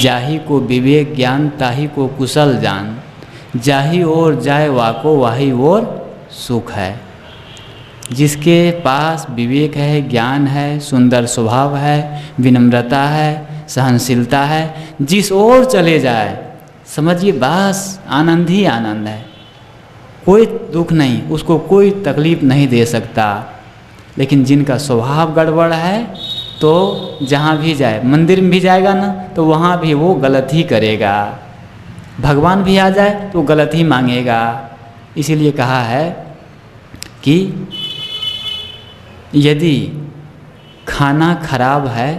जाहि को विवेक ज्ञान ताहि को कुशल जान, जाहि ओर जाए वाको वाही ओर सुख है। जिसके पास विवेक है, ज्ञान है, सुंदर स्वभाव है, विनम्रता है, सहनशीलता है, जिस ओर चले जाए समझिए बस आनंद ही आनंद है, कोई दुख नहीं, उसको कोई तकलीफ नहीं दे सकता। लेकिन जिनका स्वभाव गड़बड़ है तो जहाँ भी जाए, मंदिर में भी जाएगा ना तो वहाँ भी वो गलत ही करेगा, भगवान भी आ जाए तो गलत ही मांगेगा। इसीलिए कहा है कि यदि खाना खराब है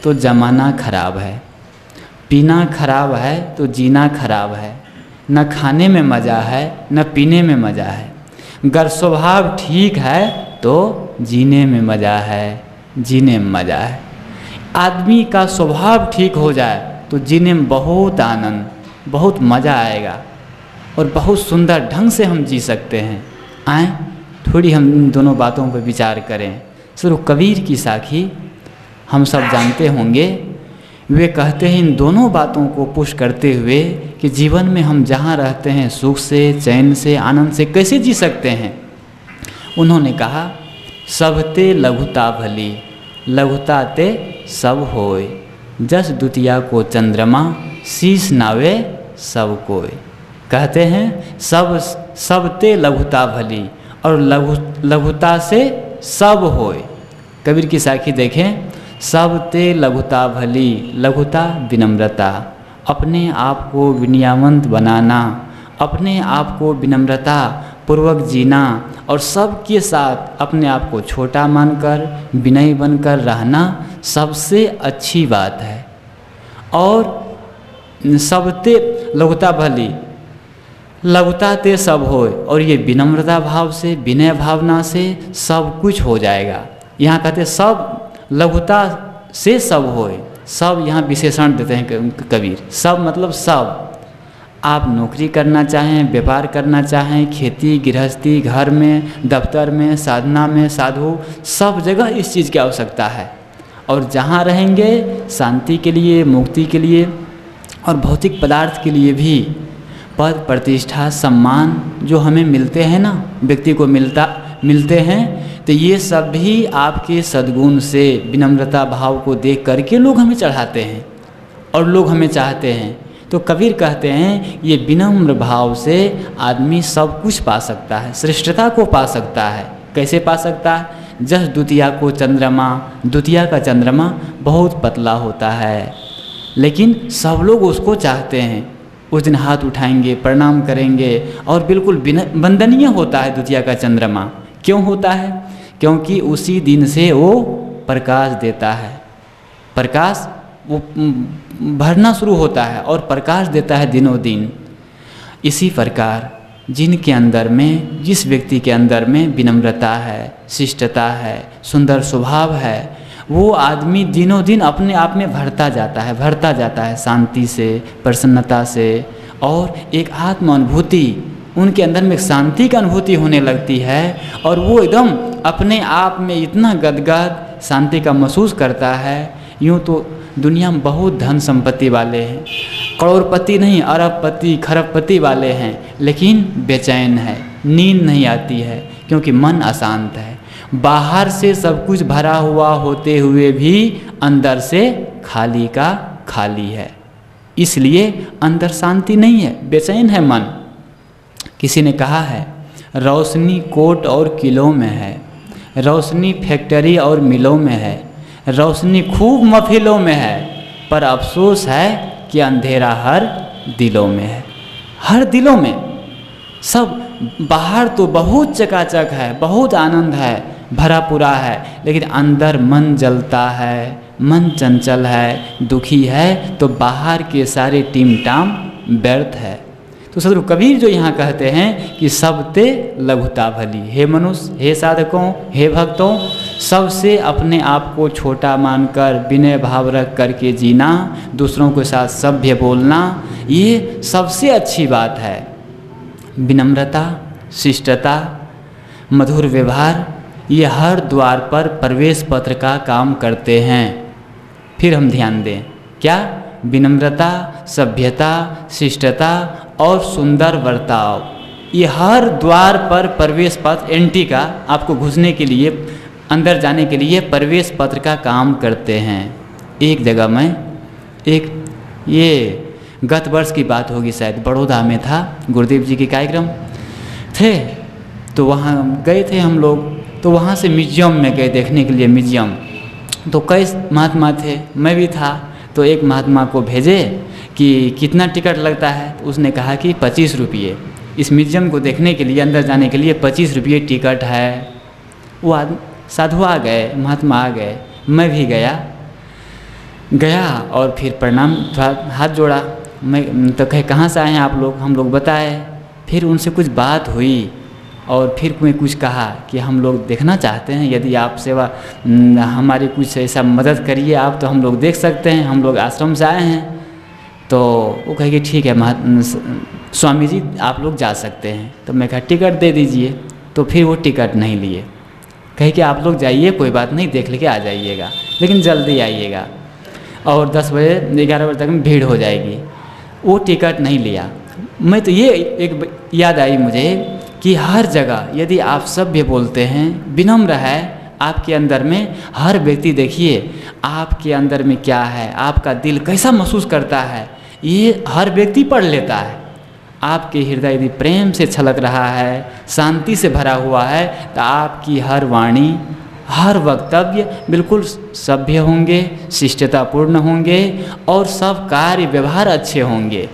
तो जमाना खराब है, पीना खराब है तो जीना खराब है, न खाने में मज़ा है न पीने में मज़ा है। अगर स्वभाव ठीक है तो जीने में मज़ा है, जीने में मज़ा है। आदमी का स्वभाव ठीक हो जाए तो जीने में बहुत आनंद, बहुत मज़ा आएगा और बहुत सुंदर ढंग से हम जी सकते हैं। आएँ थोड़ी हम इन दोनों बातों पर विचार करें। सिर्फ कबीर की साखी हम सब जानते होंगे, वे कहते हैं इन दोनों बातों को पुश करते हुए कि जीवन में हम जहाँ रहते हैं सुख से, चैन से, आनंद से कैसे जी सकते हैं। उन्होंने कहा सबते लघुता भली, लघुता ते सब होय, जस द्वितीया को चंद्रमा शीश नावे सब कोय। कहते हैं सबते लघुता भली और लघुता से सब होय। कबीर की साखी देखें, सबते लघुता भली, लघुता विनम्रता, अपने आप को विनयावंत बनाना, अपने आप को विनम्रता पूर्वक जीना और सबके साथ अपने आप को छोटा मानकर विनयी बनकर रहना सबसे अच्छी बात है। और सबते लघुता भली, लघुता ते सब होय, और ये विनम्रता भाव से, विनय भावना से सब कुछ हो जाएगा। यहाँ कहते सब लघुता से सब होय, सब यहाँ विशेषण देते हैं कबीर। सब मतलब सब, आप नौकरी करना चाहें, व्यापार करना चाहें, खेती गृहस्थी, घर में, दफ्तर में, साधना में, साधु, सब जगह इस चीज़ की आवश्यकता है। और जहाँ रहेंगे शांति के लिए, मुक्ति के लिए और भौतिक पदार्थ के लिए भी, पद प्रतिष्ठा सम्मान जो हमें मिलते हैं ना, व्यक्ति को मिलते हैं, तो ये सब भी आपके सद्गुण से, विनम्रता भाव को देख करके लोग हमें चढ़ाते हैं और लोग हमें चाहते हैं। तो कबीर कहते हैं ये विनम्र भाव से आदमी सब कुछ पा सकता है, श्रेष्ठता को पा सकता है। कैसे पा सकता है? जस द्वितीया को चंद्रमा, द्वितीया का चंद्रमा बहुत पतला होता है लेकिन सब लोग उसको चाहते हैं। उस दिन हाथ उठाएंगे, प्रणाम करेंगे और बिल्कुल वंदनीय होता है द्वितीया का चंद्रमा। क्यों होता है? क्योंकि उसी दिन से वो प्रकाश देता है, प्रकाश वो भरना शुरू होता है और प्रकाश देता है दिनों दिन। इसी प्रकार जिनके अंदर में, जिस व्यक्ति के अंदर में विनम्रता है, शिष्टता है, सुंदर स्वभाव है, वो आदमी दिनों दिन अपने आप में भरता जाता है शांति से, प्रसन्नता से, और एक आत्म अनुभूति उनके अंदर में शांति की अनुभूति होने लगती है और वो एकदम अपने आप में इतना गदगद शांति का महसूस करता है। यूँ तो दुनिया में बहुत धन संपत्ति वाले हैं, करोड़पति नहीं अरबपति खरबपति वाले हैं, लेकिन बेचैन है, नींद नहीं आती है क्योंकि मन अशांत है। बाहर से सब कुछ भरा हुआ होते हुए भी अंदर से खाली का खाली है, इसलिए अंदर शांति नहीं है, बेचैन है मन। किसी ने कहा है रोशनी कोट और किलों में है, रोशनी फैक्ट्री और मिलों में है, रोशनी खूब महफिलों में है, पर अफसोस है कि अंधेरा हर दिलों में है। हर दिलों में सब, बाहर तो बहुत चकाचक है, बहुत आनंद है, भरा पूरा है, लेकिन अंदर मन जलता है, मन चंचल है, दुखी है, तो बाहर के सारे टीम टाम व्यर्थ है। तो सदगुरु कबीर जो यहाँ कहते हैं कि सबते लघुता भली, हे मनुष्य, हे साधकों, हे भक्तों, सबसे अपने आप को छोटा मानकर विनय भाव रख करके जीना, दूसरों के साथ सभ्य बोलना, ये सबसे अच्छी बात है। विनम्रता, शिष्टता, मधुर व्यवहार, ये हर द्वार पर प्रवेश पत्र का काम करते हैं। फिर हम ध्यान दें, क्या? विनम्रता, सभ्यता, शिष्टता और सुंदर बर्ताव, ये हर द्वार पर प्रवेश पत्र एंट्री का आपको घुसने के लिए, अंदर जाने के लिए प्रवेश पत्र का काम करते हैं। एक जगह में ये गत वर्ष की बात होगी शायद, बड़ौदा में था, गुरुदेव जी के कार्यक्रम थे, तो वहाँ गए थे हम लोग। तो वहाँ से म्यूजियम में गए देखने के लिए, म्यूजियम तो कई महात्मा थे, मैं भी था। तो एक महात्मा को भेजे कि कितना टिकट लगता है, तो उसने कहा कि 25 रुपये। इस म्यूजियम को देखने के लिए, अंदर जाने के लिए 25 रुपये टिकट है। वो साधु आ गए, महात्मा आ गए, मैं भी गया और फिर प्रणाम, थोड़ा हाथ जोड़ा। मैं तो कहे कहाँ से आए हैं आप लोग, हम लोग बताए। फिर उनसे कुछ बात हुई और फिर मैं कुछ कहा कि हम लोग देखना चाहते हैं, यदि आप सेवा हमारी कुछ ऐसा मदद करिए आप, तो हम लोग देख सकते हैं, हम लोग आश्रम से आए हैं। तो वो कहे कि ठीक है स्वामी जी आप लोग जा सकते हैं। तो मैं कहा टिकट दे दीजिए। तो फिर वो टिकट नहीं लिए, कहे कि आप लोग जाइए, कोई बात नहीं, देख लेके आ जाइएगा, लेकिन जल्दी आइएगा और 10 बजे 11 बजे तक में भीड़ हो जाएगी। वो टिकट नहीं लिया। मैं तो ये एक याद आई मुझे कि हर जगह यदि आप सभ्य बोलते हैं, विनम्र है आपके अंदर में, हर व्यक्ति देखिए आपके अंदर में क्या है, आपका दिल कैसा महसूस करता है, ये हर व्यक्ति पढ़ लेता है। आपके हृदय यदि प्रेम से छलक रहा है, शांति से भरा हुआ है, तो आपकी हर वाणी, हर वक्तव्य बिल्कुल सभ्य होंगे, शिष्टतापूर्ण होंगे और सब कार्य व्यवहार अच्छे होंगे।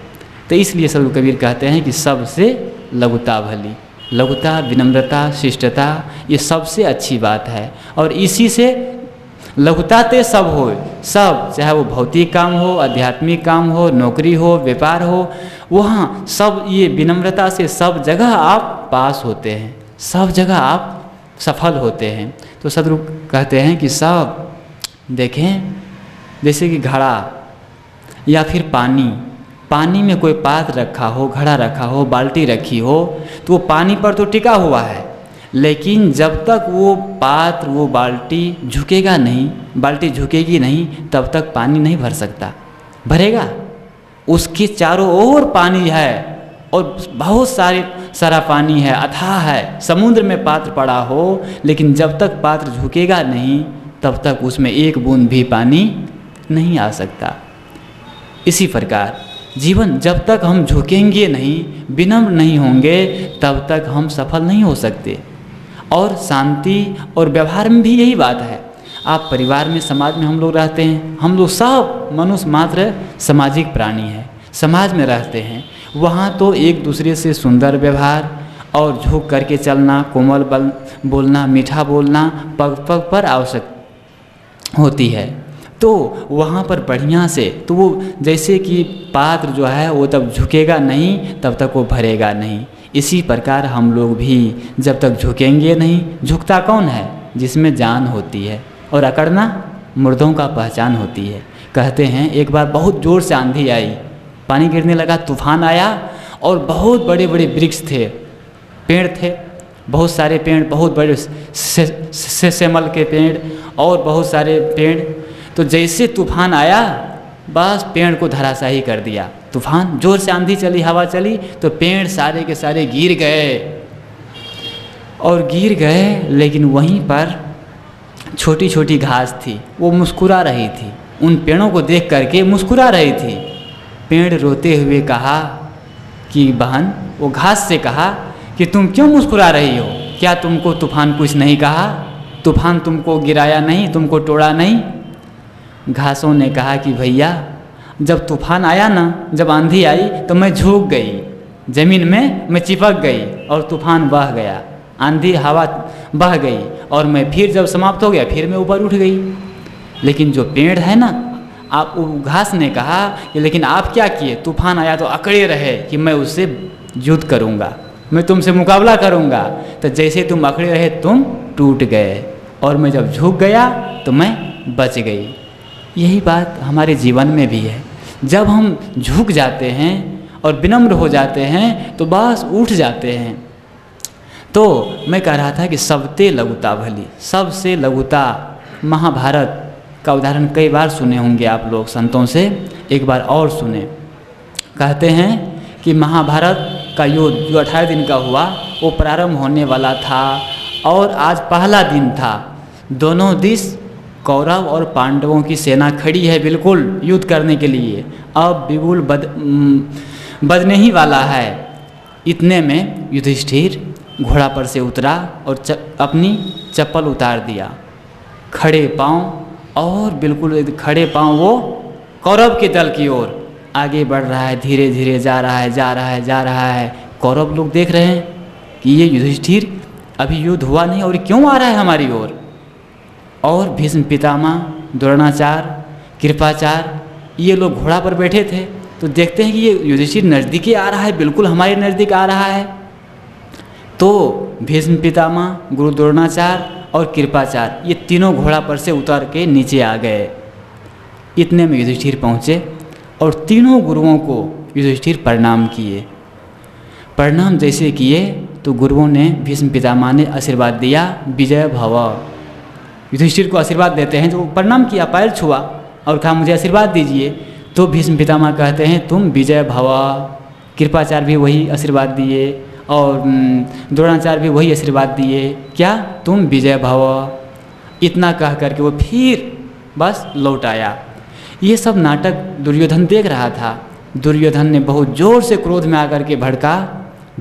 तो इसलिए सदगुरु कबीर कहते हैं कि सबसे लघुता भली। लघुता, विनम्रता, शिष्टता, ये सबसे अच्छी बात है। और इसी से लघुता ते सब हो, सब, चाहे वो भौतिक काम हो, आध्यात्मिक काम हो, नौकरी हो, व्यापार हो, वहाँ सब ये विनम्रता से सब जगह आप पास होते हैं, सब जगह आप सफल होते हैं। तो सदगुरु कहते हैं कि सब देखें, जैसे कि घड़ा या फिर पानी में कोई पात्र रखा हो, घड़ा रखा हो, बाल्टी रखी हो, तो वो पानी पर तो टिका हुआ है, लेकिन जब तक वो पात्र, वो बाल्टी झुकेगा नहीं, बाल्टी झुकेगी नहीं, तब तक पानी नहीं भर सकता। भरेगा, उसके चारों ओर पानी है और बहुत सारा पानी है, अथाह है, समुद्र में पात्र पड़ा हो, लेकिन जब तक पात्र झुकेगा नहीं, तब तक उसमें एक बूंद भी पानी नहीं आ सकता। इसी प्रकार जीवन, जब तक हम झुकेंगे नहीं, विनम्र नहीं होंगे, तब तक हम सफल नहीं हो सकते। और शांति और व्यवहार में भी यही बात है। आप परिवार में, समाज में हम लोग रहते हैं, हम लोग सब मनुष्य मात्र सामाजिक प्राणी हैं, समाज में रहते हैं। वहाँ तो एक दूसरे से सुंदर व्यवहार और झुक करके चलना, कोमल बोलना, मीठा बोलना पग पग पर आवश्यक होती है। तो वहाँ पर बढ़िया से, तो वो जैसे कि पात्र जो है वो तब झुकेगा नहीं, तब तक वो भरेगा नहीं। इसी प्रकार हम लोग भी जब तक झुकेंगे नहीं, झुकता कौन है? जिसमें जान होती है, और अकड़ना मुर्दों का पहचान होती है। कहते हैं एक बार बहुत ज़ोर से आंधी आई, पानी गिरने लगा, तूफान आया और बहुत बड़े बड़े वृक्ष थे, पेड़ थे, बहुत सारे पेड़, बहुत बड़े सेमल के पेड़ और बहुत सारे पेड़। तो जैसे तूफान आया, बस पेड़ को धराशायी कर दिया। तूफान, जोर से आंधी चली, हवा चली, तो पेड़ सारे के सारे गिर गए और गिर गए। लेकिन वहीं पर छोटी छोटी घास थी, वो मुस्कुरा रही थी, उन पेड़ों को देख करके मुस्कुरा रही थी। पेड़ रोते हुए कहा कि बहन, वो घास से कहा कि तुम क्यों मुस्कुरा रही हो? क्या तुमको तूफान कुछ नहीं कहा? तूफान तुमको गिराया नहीं, तुमको तोड़ा नहीं? घासों ने कहा कि भैया, जब तूफान आया ना, जब आंधी आई, तो मैं झुक गई, ज़मीन में मैं चिपक गई और तूफान बह गया, आंधी हवा बह गई और मैं फिर जब समाप्त हो गया, फिर मैं ऊपर उठ गई। लेकिन जो पेड़ है ना, आप, घास ने कहा कि लेकिन आप क्या किए? तूफान आया तो अकड़े रहे कि मैं उससे युद्ध करूँगा, मैं तुमसे मुकाबला करूँगा। तो जैसे तुम अकड़े रहे, तुम टूट गए और मैं जब झुक गया तो मैं बच गई। यही बात हमारे जीवन में भी है। जब हम झुक जाते हैं और विनम्र हो जाते हैं, तो बस उठ जाते हैं। तो मैं कह रहा था कि सबते लघुता भली, सबसे लघुता। महाभारत का उदाहरण कई बार सुने होंगे आप लोग संतों से। एक बार और सुने। कहते हैं कि महाभारत का युद्ध जो 18 दिन का हुआ वो प्रारंभ होने वाला था और आज पहला दिन था। दोनों दिश कौरव और पांडवों की सेना खड़ी है बिल्कुल युद्ध करने के लिए। अब बिगुल बजने ही वाला है। इतने में युधिष्ठिर घोड़ा पर से उतरा और अपनी चप्पल उतार दिया, खड़े पांव और बिल्कुल खड़े पांव वो कौरव के दल की ओर आगे बढ़ रहा है। धीरे धीरे जा रहा है। कौरव लोग देख रहे हैं कि ये युधिष्ठिर अभी युद्ध हुआ नहीं और क्यों आ रहा है हमारी ओर। और भीष्म पितामह, द्रोणाचार्य, कृपाचार्य ये लोग घोड़ा पर बैठे थे तो देखते हैं कि ये युधिष्ठिर नज़दीक ही आ रहा है, बिल्कुल हमारे नज़दीक आ रहा है। तो भीष्म पितामह, गुरु द्रोणाचार्य और कृपाचार्य ये तीनों घोड़ा पर से उतर के नीचे आ गए। इतने में युधिष्ठिर पहुँचे और तीनों गुरुओं को युधिष्ठिर प्रणाम किए। प्रणाम जैसे किए तो गुरुओं ने, भीष्म पितामह ने आशीर्वाद दिया, विजय भव। युधिष्ठिर को आशीर्वाद देते हैं, जो प्रणाम किया, पैर छुआ और कहा मुझे आशीर्वाद दीजिए। तो भीष्म पितामह कहते हैं तुम विजय भव। कृपाचार्य भी वही आशीर्वाद दिए और द्रोणाचार्य भी वही आशीर्वाद दिए, क्या तुम विजय भव। इतना कह करके वो फिर बस लौट आया। ये सब नाटक दुर्योधन देख रहा था। दुर्योधन ने बहुत जोर से क्रोध में आकर के भड़का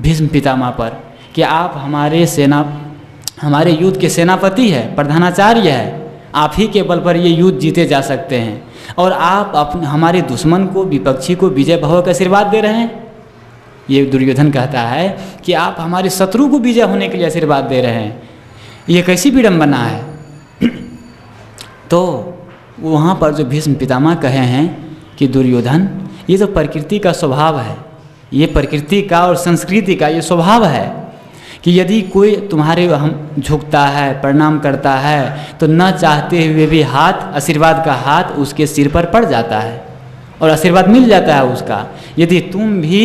भीष्म पितामह पर कि आप हमारे युद्ध के सेनापति है, प्रधानाचार्य है, आप ही के बल पर ये युद्ध जीते जा सकते हैं और आप हमारे दुश्मन को, विपक्षी को विजय भव का आशीर्वाद दे रहे हैं। ये दुर्योधन कहता है कि आप हमारे शत्रु को विजय होने के लिए आशीर्वाद दे रहे हैं, ये कैसी विडंबना है। तो वहाँ पर जो भीष्म पितामह कहे हैं कि दुर्योधन ये तो प्रकृति का स्वभाव है, ये प्रकृति का और संस्कृति का ये स्वभाव है कि यदि कोई तुम्हारे हम झुकता है, प्रणाम करता है तो न चाहते हुए भी आशीर्वाद का हाथ उसके सिर पर पड़ जाता है और आशीर्वाद मिल जाता है उसका। यदि तुम भी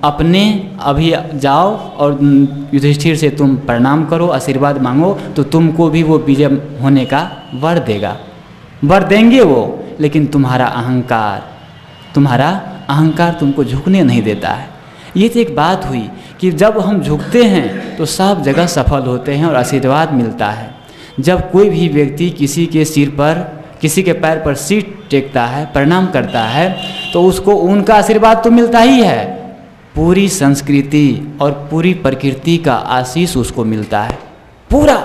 अपने अभी जाओ और युधिष्ठिर से तुम प्रणाम करो, आशीर्वाद मांगो तो तुमको भी वो विजय होने का वर देगा, वर देंगे वो। लेकिन तुम्हारा अहंकार तुमको झुकने नहीं देता है। ये तो एक बात हुई कि जब हम झुकते हैं तो सब जगह सफल होते हैं और आशीर्वाद मिलता है। जब कोई भी व्यक्ति किसी के सिर पर, किसी के पैर पर सिर टेकता है, प्रणाम करता है तो उसको उनका आशीर्वाद तो मिलता ही है, पूरी संस्कृति और पूरी प्रकृति का आशीष उसको मिलता है। पूरा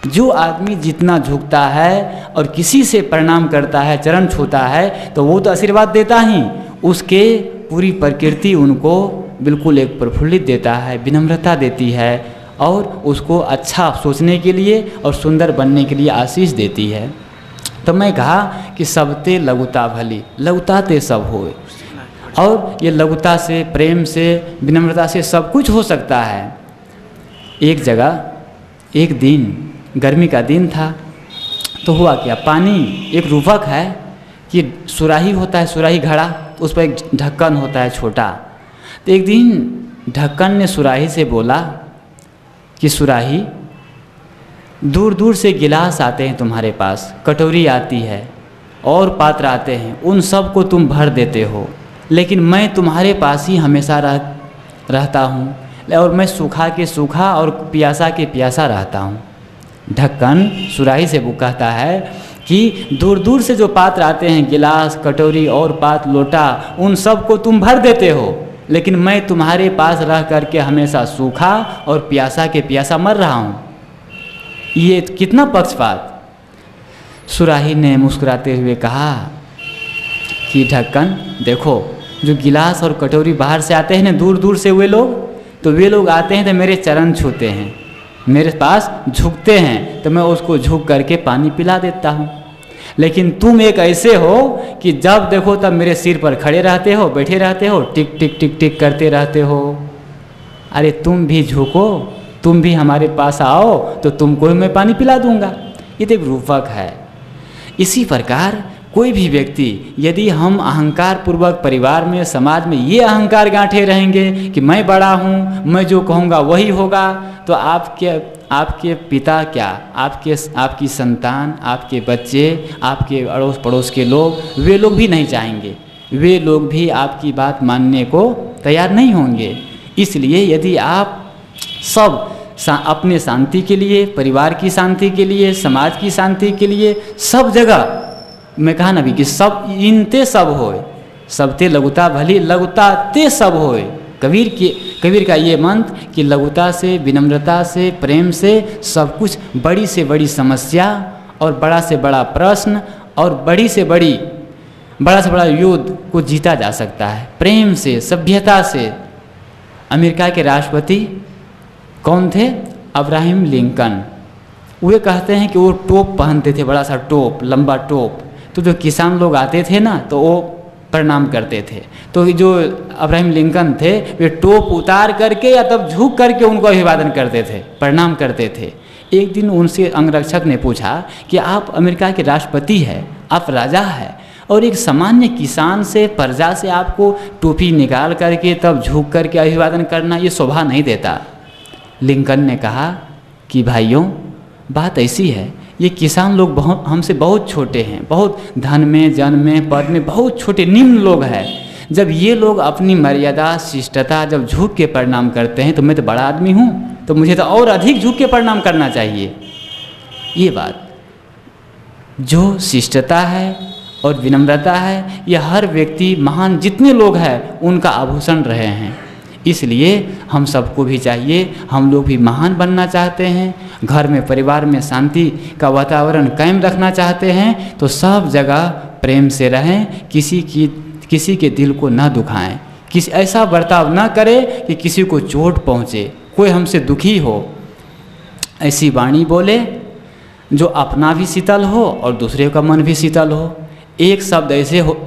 जो आदमी जितना झुकता है और किसी से प्रणाम करता है, चरण छूता है तो वो तो आशीर्वाद देता ही, उसके पूरी प्रकृति उनको बिल्कुल एक प्रफुल्लित देता है, विनम्रता देती है और उसको अच्छा सोचने के लिए और सुंदर बनने के लिए आशीष देती है। तो मैं कहा कि सबते लघुता भली, लघुता ते सब होए। और ये लघुता से, प्रेम से, विनम्रता से सब कुछ हो सकता है। एक जगह एक दिन गर्मी का दिन था तो हुआ क्या, पानी एक रूपक है कि सुराही होता है, सुराही घड़ा, उस पर एक ढक्कन होता है छोटा। तो एक दिन ढक्कन ने सुराही से बोला कि सुराही, दूर दूर से गिलास आते हैं तुम्हारे पास, कटोरी आती है और पात्र आते हैं, उन सब को तुम भर देते हो, लेकिन मैं तुम्हारे पास ही हमेशा रहता हूँ और मैं सूखा के सूखा और प्यासा के प्यासा रहता हूँ। ढक्कन सुराही से वो कहता है कि दूर दूर से जो पात्र आते हैं, गिलास, कटोरी और पात्र, लोटा, उन सब को तुम भर देते हो, लेकिन मैं तुम्हारे पास रह करके हमेशा सूखा और प्यासा के प्यासा मर रहा हूँ। ये कितना पक्षपात। सुराही ने मुस्कुराते हुए कहा कि ढक्कन देखो, जो गिलास और कटोरी बाहर से आते हैं ना, दूर दूर से वे लोग आते हैं तो मेरे चरण छूते हैं, मेरे पास झुकते हैं तो मैं उसको झुक करके पानी पिला देता हूँ। लेकिन तुम एक ऐसे हो कि जब देखो तब मेरे सिर पर खड़े रहते हो, बैठे रहते हो, टिक टिक टिक टिक करते रहते हो। अरे तुम भी झुको, तुम भी हमारे पास आओ तो तुमको मैं पानी पिला दूंगा। ये तो एक रूपक है। इसी प्रकार कोई भी व्यक्ति, यदि हम अहंकार पूर्वक परिवार में, समाज में ये अहंकार गांठे रहेंगे कि मैं बड़ा हूँ, मैं जो कहूँगा वही होगा, तो आपके पिता क्या, आपकी संतान, आपके बच्चे, आपके अड़ोस पड़ोस के लोग, वे लोग भी नहीं चाहेंगे वे लोग भी आपकी बात मानने को तैयार नहीं होंगे। इसलिए यदि आप सब अपने शांति के लिए, परिवार की शांति के लिए, समाज की शांति के लिए, सब जगह मैं कहा ना भी कि सब इनते सब होए, सबते लघुता भली लघुता ते सब होए। कबीर का ये मंत्र कि लघुता से, विनम्रता से, प्रेम से सब कुछ, बड़ी से बड़ी समस्या और बड़ा से बड़ा प्रश्न और बड़ा से बड़ा युद्ध को जीता जा सकता है प्रेम से, सभ्यता से। अमेरिका के राष्ट्रपति कौन थे? Abraham Lincoln. वे कहते हैं कि वो टोप पहनते थे, बड़ा सा टोप, लंबा टोप। तो जो किसान लोग आते थे ना तो वो प्रणाम करते थे। तो जो अब्राहम लिंकन थे वे टोप उतार करके या तब झुक करके उनको अभिवादन करते थे, प्रणाम करते थे। एक दिन उनसे अंगरक्षक ने पूछा कि आप अमेरिका के राष्ट्रपति हैं, आप राजा हैं, और एक सामान्य किसान से, प्रजा से आपको टोपी निकाल करके तब झुक करके अभिवादन करना ये शोभा नहीं देता। लिंकन ने कहा कि भाइयों, बात ऐसी है, ये किसान लोग हमसे बहुत छोटे हैं, बहुत धन में, जन में, पद में बहुत छोटे, निम्न लोग हैं। जब ये लोग अपनी मर्यादा, शिष्टता जब झुक के प्रणाम करते हैं तो मैं तो बड़ा आदमी हूँ, तो मुझे तो और अधिक झुक के प्रणाम करना चाहिए। ये बात, जो शिष्टता है और विनम्रता है, यह हर व्यक्ति, महान जितने लोग हैं उनका आभूषण रहे हैं। इसलिए हम सबको भी चाहिए, हम लोग भी महान बनना चाहते हैं, घर में, परिवार में शांति का वातावरण कायम रखना चाहते हैं, तो सब जगह प्रेम से रहें, किसी के दिल को न दुखाएं, किसी ऐसा बर्ताव न करें कि किसी को चोट पहुँचे, कोई हमसे दुखी हो। ऐसी वाणी बोले जो अपना भी शीतल हो और दूसरे का मन भी शीतल हो। एक शब्द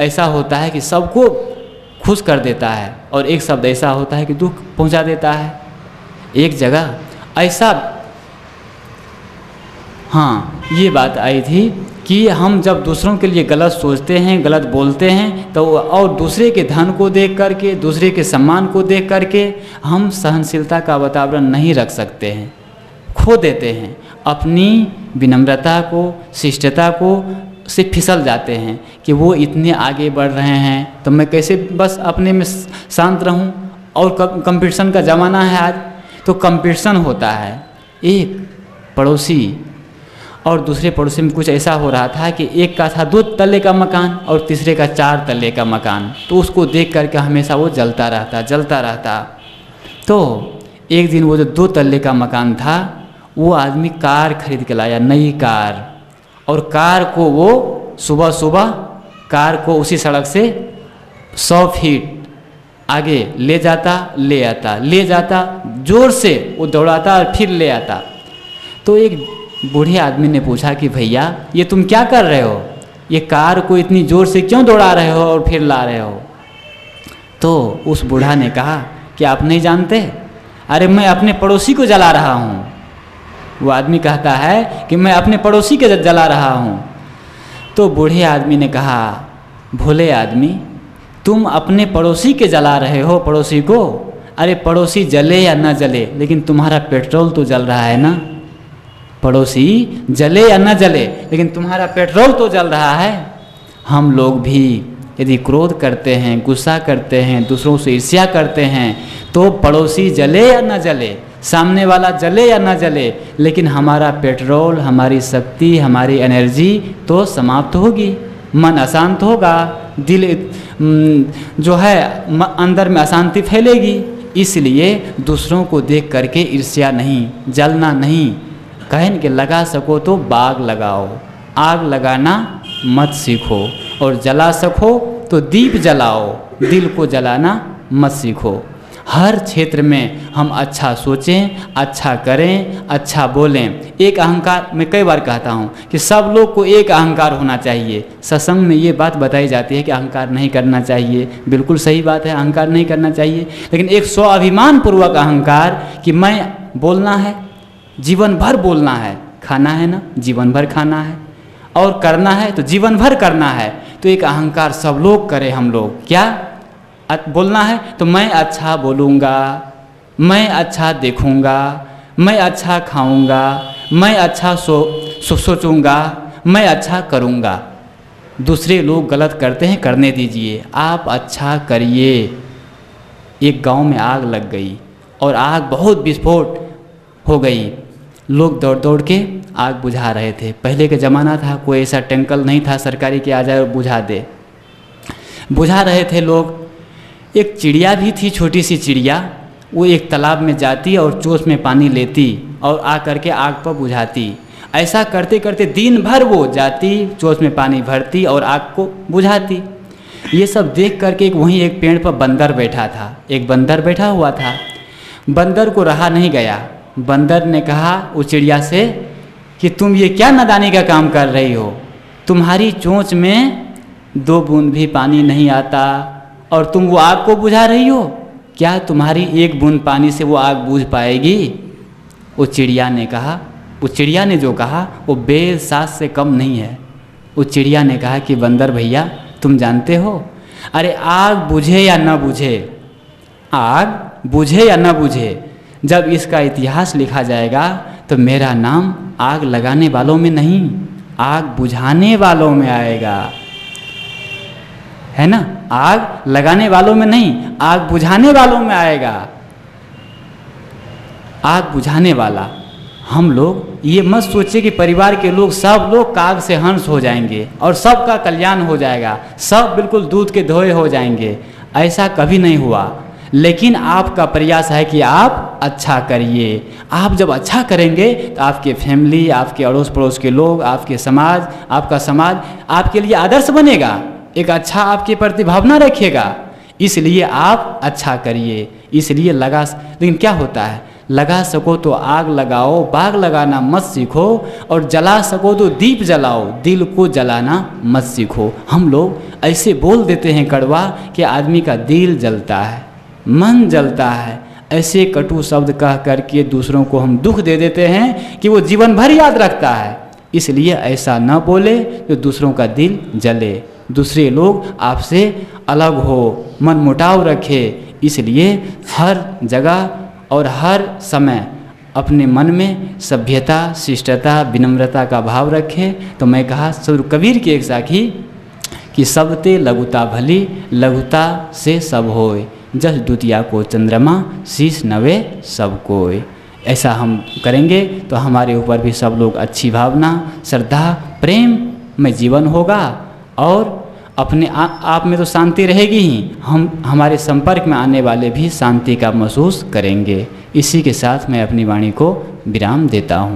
ऐसा होता है कि सबको खुश कर देता है, और एक शब्द ऐसा होता है कि दुख पहुंचा देता है। एक जगह ऐसा, हाँ, ये बात आई थी कि हम जब दूसरों के लिए गलत सोचते हैं, गलत बोलते हैं, तो और दूसरे के धन को देख करके, दूसरे के सम्मान को देख करके हम सहनशीलता का वातावरण नहीं रख सकते हैं, खो देते हैं, अपनी विनम्रता को, शिष्टता को से फिसल जाते हैं कि वो इतने आगे बढ़ रहे हैं तो मैं कैसे बस अपने में शांत रहूं। और कंपटीशन का ज़माना है आज, तो कंपटीशन होता है। एक पड़ोसी और दूसरे पड़ोसी में कुछ ऐसा हो रहा था कि एक का था 2 तल्ले का मकान और तीसरे का 4 तल्ले का मकान, तो उसको देख करके हमेशा वो जलता रहता। तो एक दिन वो जो 2 तल्ले का मकान था, वो आदमी कार खरीद के लाया, नई कार, और कार को वो सुबह सुबह कार को उसी सड़क से 100 फीट आगे ले जाता, जोर से वो दौड़ाता और फिर ले आता। तो एक बूढ़े आदमी ने पूछा कि भैया, ये तुम क्या कर रहे हो? ये कार को इतनी ज़ोर से क्यों दौड़ा रहे हो और फिर ला रहे हो? तो उस बूढ़ा ने कहा कि आप नहीं जानते, अरे मैं अपने पड़ोसी को जला रहा हूँ। वो आदमी कहता है कि मैं अपने पड़ोसी के जला रहा हूँ। तो बूढ़े आदमी ने कहा, भोले आदमी, तुम अपने पड़ोसी के जला रहे हो, पड़ोसी को। अरे पड़ोसी जले या न जले, लेकिन तुम्हारा पेट्रोल तो जल रहा है ना। पड़ोसी जले या न जले, लेकिन तुम्हारा पेट्रोल तो जल रहा है। हम लोग भी यदि क्रोध करते हैं, गुस्सा करते हैं, दूसरों से ईर्ष्या करते हैं, तो पड़ोसी जले या न जले, सामने वाला जले या न जले, लेकिन हमारा पेट्रोल, हमारी शक्ति, हमारी एनर्जी तो समाप्त होगी, मन अशांत होगा, दिल जो है अंदर में अशांति फैलेगी। इसलिए दूसरों को देख करके ईर्ष्या नहीं, जलना नहीं, कहन के लगा सको तो बाग लगाओ, आग लगाना मत सीखो, और जला सको तो दीप जलाओ, दिल को जलाना मत सीखो। हर क्षेत्र में हम अच्छा सोचें, अच्छा करें, अच्छा बोलें। एक अहंकार, मैं कई बार कहता हूँ कि सब लोग को एक अहंकार होना चाहिए। सत्संग में ये बात बताई जाती है कि अहंकार नहीं करना चाहिए, बिल्कुल सही बात है, अहंकार नहीं करना चाहिए, लेकिन एक स्वाभिमान पूर्वक अहंकार कि मैं बोलना है, जीवन भर बोलना है, खाना है ना, जीवन भर खाना है, और करना है तो जीवन भर करना है। तो एक अहंकार सब लोग करें। हम लोग क्या बोलना है तो मैं अच्छा बोलूँगा, मैं अच्छा देखूँगा, मैं अच्छा खाऊँगा, मैं अच्छा सोचूँगा, मैं अच्छा करूँगा। दूसरे लोग गलत करते हैं, करने दीजिए, आप अच्छा करिए। एक गांव में आग लग गई और आग बहुत विस्फोट हो गई। लोग दौड़ दौड़ के आग बुझा रहे थे। पहले का ज़माना था, कोई ऐसा टैंकर नहीं था सरकारी के आ जाए और बुझा दे। बुझा रहे थे लोग। एक चिड़िया भी थी, छोटी सी चिड़िया, वो एक तालाब में जाती और चोंच में पानी लेती और आ करके आग पर बुझाती। ऐसा करते करते दिन भर वो जाती, चोंच में पानी भरती और आग को बुझाती। ये सब देख करके वहीं एक पेड़ पर बंदर बैठा था। एक बंदर बैठा हुआ था। बंदर को रहा नहीं गया। बंदर ने कहा उस चिड़िया से कि तुम ये क्या नादानी का काम कर रही हो? तुम्हारी चोंच में 2 बूंद भी पानी नहीं आता और तुम वो आग को बुझा रही हो। क्या तुम्हारी 1 बूंद पानी से वो आग बुझ पाएगी? वो चिड़िया ने कहा, उस चिड़िया ने जो कहा वो बेल सास से कम नहीं है। उस चिड़िया ने कहा कि बंदर भैया, तुम जानते हो, अरे आग बुझे या न बुझे, आग बुझे या न बुझे, जब इसका इतिहास लिखा जाएगा तो मेरा नाम आग लगाने वालों में नहीं, आग बुझाने वालों में आएगा, है ना? आग लगाने वालों में नहीं, आग बुझाने वालों में आएगा। आग बुझाने वाला। हम लोग ये मत सोचिए कि परिवार के लोग सब लोग काग से हंस हो जाएंगे और सबका कल्याण हो जाएगा, सब बिल्कुल दूध के धोए हो जाएंगे। ऐसा कभी नहीं हुआ। लेकिन आपका प्रयास है कि आप अच्छा करिए। आप जब अच्छा करेंगे तो आपके फैमिली, आपके अड़ोस पड़ोस के लोग, आपके समाज, आपका समाज आपके लिए आदर्श बनेगा, एक अच्छा आपके प्रति भावना रखेगा। इसलिए आप अच्छा करिए। इसलिए लेकिन क्या होता है, लगा सको तो आग लगाओ, बाग लगाना मत सीखो, और जला सको तो दीप जलाओ, दिल को जलाना मत सीखो। हम लोग ऐसे बोल देते हैं कड़वा कि आदमी का दिल जलता है, मन जलता है। ऐसे कटु शब्द कह करके दूसरों को हम दुख दे देते हैं कि वो जीवन भर याद रखता है। इसलिए ऐसा न बोले तो दूसरों का दिल जले, दूसरे लोग आपसे अलग हो, मन मुटाव रखे। इसलिए हर जगह और हर समय अपने मन में सभ्यता, शिष्टता, विनम्रता का भाव रखे। तो मैं कहा सर कबीर की एक साखी कि सबते लघुता भली, लघुता से सब होय, जस द्वितीया को चंद्रमा, शीश नवे सब कोय। ऐसा हम करेंगे तो हमारे ऊपर भी सब लोग अच्छी भावना, श्रद्धा, प्रेम में जीवन होगा और अपने आप में तो शांति रहेगी ही, हम हमारे संपर्क में आने वाले भी शांति का महसूस करेंगे। इसी के साथ मैं अपनी वाणी को विराम देता हूँ।